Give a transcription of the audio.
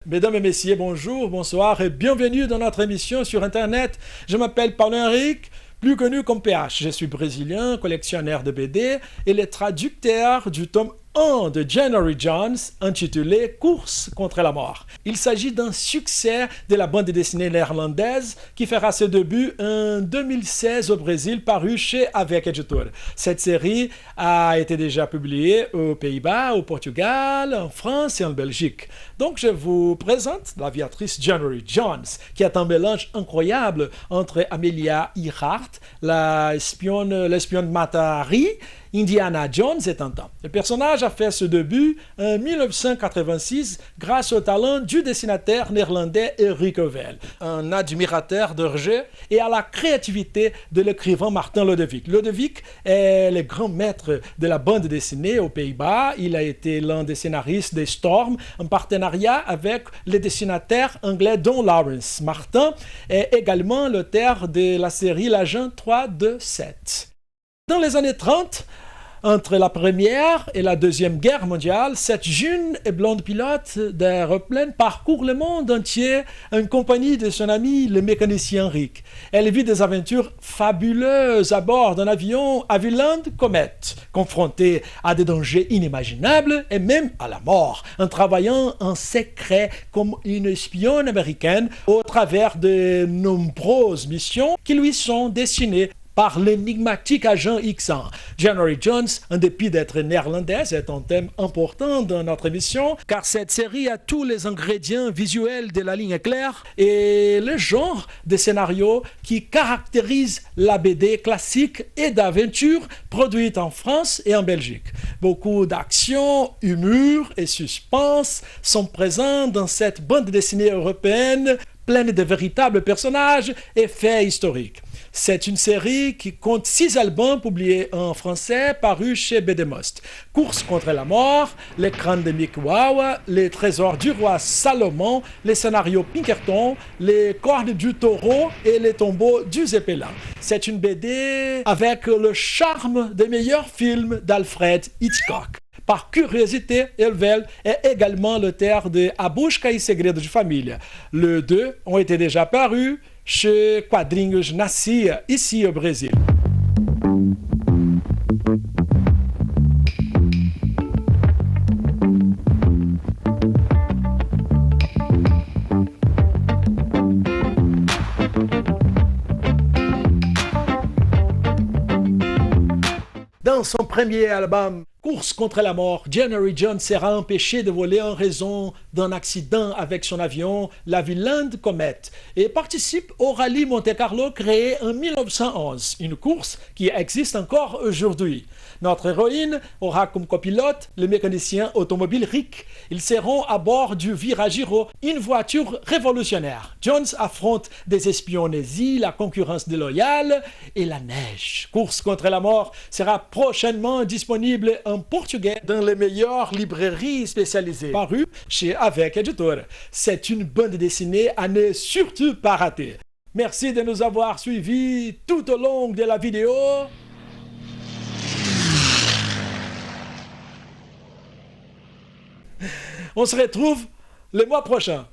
Mesdames et messieurs, bonjour, bonsoir et bienvenue dans notre émission sur Internet. Je m'appelle Paulo Henrique, plus connu comme PH. Je suis brésilien, collectionneur de BD et le traducteur du tome 1 de January Jones intitulé Course contre la mort. Il s'agit d'un succès de la bande dessinée néerlandaise qui fera ses débuts en 2016 au Brésil, paru chez Avec Editor. Cette série a été déjà publiée aux Pays-Bas, au Portugal, en France et en Belgique. Donc je vous présente l'aviatrice January Jones, qui est un mélange incroyable entre Amelia Earhart, l'espionne Mata Hari, Indiana Jones et Tintin. Le personnage a fait ce début en 1986 grâce au talent du dessinateur néerlandais Eric Ovel, un admirateur d'Hergé, et à la créativité de l'écrivain Martin Lodewijk. Lodewijk est le grand maître de la bande dessinée aux Pays-Bas. Il a été l'un des scénaristes de Storm en partenariat avec le dessinateur anglais Don Lawrence. Martin est également l'auteur de la série L'Agent 327. Dans les années 30, entre la Première et la Deuxième Guerre mondiale, cette jeune et blonde pilote d'aéroplane parcourt le monde entier en compagnie de son ami le mécanicien Rick. Elle vit des aventures fabuleuses à bord d'un avion Havilland Comet, confrontée à des dangers inimaginables et même à la mort, en travaillant en secret comme une espionne américaine au travers de nombreuses missions qui lui sont destinées par l'énigmatique agent X1. January Jones, en dépit d'être néerlandaise, est un thème important dans notre émission, car cette série a tous les ingrédients visuels de la ligne claire et le genre de scénario qui caractérise la BD classique et d'aventure produite en France et en Belgique. Beaucoup d'action, humour et suspense sont présents dans cette bande dessinée européenne pleine de véritables personnages et faits historiques. C'est une série qui compte 6 albums publiés en français parus chez BD Most. Course contre la mort, Les crânes de Mick Wawa, Les trésors du roi Salomon, les scénarios Pinkerton, Les cornes du taureau et Les tombeaux du Zeppelin. C'est une BD avec le charme des meilleurs films d'Alfred Hitchcock. Par curiosité, Elvel est également l'auteur de A Busca e Segredo de Família. Les deux ont été déjà parus chez Quadrinhos Nascia, ici au Brésil. Dans son premier album, Course contre la mort, January Jones sera empêché de voler en raison d'un accident avec son avion, l'Havilland Comet, et participe au rallye Monte-Carlo créé en 1911, une course qui existe encore aujourd'hui. Notre héroïne aura comme copilote le mécanicien automobile Rick. Ils seront à bord du Viragiro, une voiture révolutionnaire. Jones affronte des espions nazis, la concurrence déloyale et la neige. Course contre la mort sera prochainement disponible en portugais dans les meilleures librairies spécialisées, paru chez Avec Editor. C'est une bande dessinée à ne surtout pas rater. Merci de nous avoir suivis tout au long de la vidéo. On se retrouve le mois prochain.